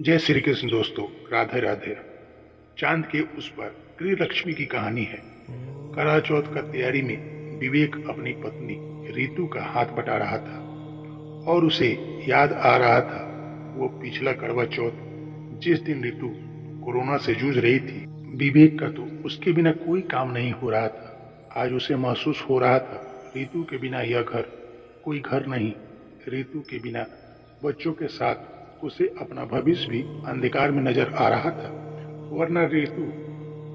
जय श्री कृष्ण दोस्तों, राधे राधे। चांद के उस पर गृह लक्ष्मी की कहानी है। करवा चौथ का तैयारी में विवेक अपनी पत्नी रीतू का हाथ बटा रहा था और उसे याद आ रहा था वो पिछला करवा चौथ जिस दिन रीतू कोरोना से जूझ रही थी। विवेक का तो उसके बिना कोई काम नहीं हो रहा था। आज उसे महसूस हो रहा था रीतू के बिना यह घर कोई घर नहीं। रीतू के बिना बच्चों के साथ उसे अपना भविष्य भी अंधकार में नजर आ रहा था। वरना ऋतु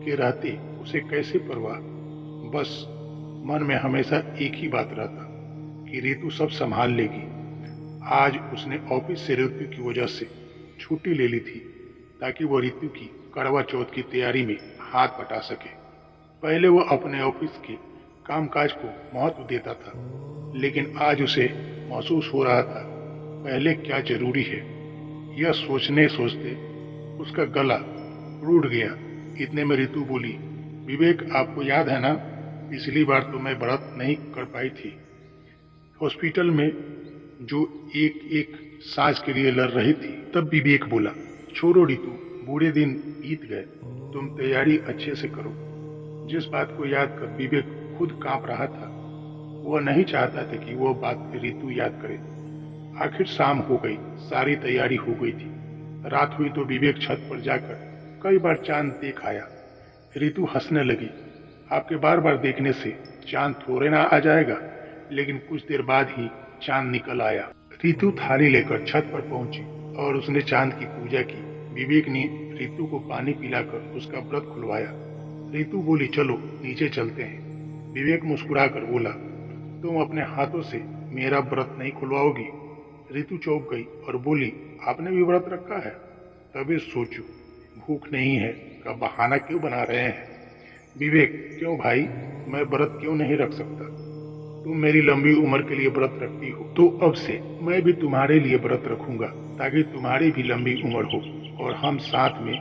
के रहते उसे कैसे परवाह। बस मन में हमेशा एक ही बात रहता कि ऋतु सब संभाल लेगी। आज उसने ऑफिस से ऋतु की वजह से छुट्टी ले ली थी ताकि वो ऋतु की करवा चौथ की तैयारी में हाथ बटा सके। पहले वो अपने ऑफिस के कामकाज को महत्व देता था, लेकिन आज उसे महसूस हो रहा था पहले क्या जरूरी है। यह सोचने सोचते उसका गला रूठ गया। इतने में ऋतु बोली, विवेक आपको याद है ना, पिछली बार तो मैं व्रत नहीं कर पाई थी। हॉस्पिटल में जो एक एक सांस के लिए लड़ रही थी। तब विवेक बोला, छोड़ो ऋतु, बुरे दिन बीत गए, तुम तैयारी अच्छे से करो। जिस बात को याद कर विवेक खुद कांप रहा था। वह नहीं चाहता था कि वो बात ऋतु याद करे। आखिर शाम हो गई, सारी तैयारी हो गई थी। रात हुई तो विवेक छत पर जाकर कई बार चांद देख आया। ऋतु हंसने लगी, आपके बार बार देखने से चांद थोड़े ना आ जाएगा। लेकिन कुछ देर बाद ही चांद निकल आया। ऋतु थाली लेकर छत पर पहुंची और उसने चांद की पूजा की। विवेक ने ऋतु को पानी पिलाकर उसका व्रत खुलवाया। ऋतु बोली, चलो नीचे चलते हैं। विवेक मुस्कुराकर बोला, तुम अपने हाथों से मेरा व्रत नहीं खुलवाओगी। ऋतु चौंक गई और बोली, आपने भी व्रत रखा है? तभी सोचू भूख नहीं है का बहाना क्यों बना रहे हैं। विवेक, क्यों भाई, मैं व्रत क्यों नहीं रख सकता? तुम मेरी लंबी उम्र के लिए व्रत रखती हो तो अब से मैं भी तुम्हारे लिए व्रत रखूंगा ताकि तुम्हारी भी लंबी उम्र हो और हम साथ में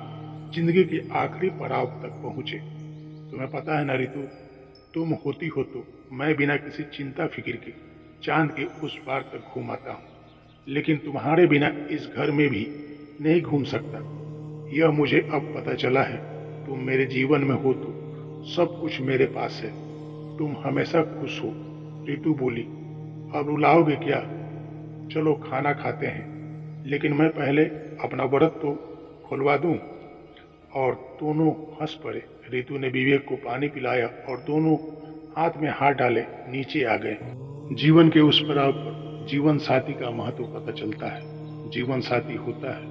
जिंदगी के आखिरी पड़ाव तक पहुंचे। तुम्हें पता है ना ऋतु, तुम होती हो तो मैं बिना किसी चिंता फिक्र के चांद के उस पार तक घूम आता हूँ, लेकिन तुम्हारे बिना इस घर में भी नहीं घूम सकता। यह मुझे अब पता चला है। तुम मेरे जीवन में हो तो सब कुछ मेरे पास है। तुम हमेशा खुश हो। ऋतु बोली, अब रुलाओगे क्या? चलो खाना खाते हैं, लेकिन मैं पहले अपना व्रत तो खुलवा दूं। और दोनों हंस पड़े। ऋतु ने विवेक को पानी पिलाया और दोनों हाथ में हाथ डाले नीचे आ गए। जीवन के उस पड़ाव पर जीवन साथी का महत्व पता चलता है। जीवन साथी होता है,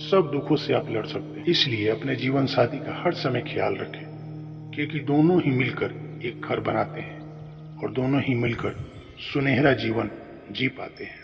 सब दुखों से आप लड़ सकते हैं। इसलिए अपने जीवन साथी का हर समय ख्याल रखें, क्योंकि दोनों ही मिलकर एक घर बनाते हैं और दोनों ही मिलकर सुनहरा जीवन जी पाते हैं।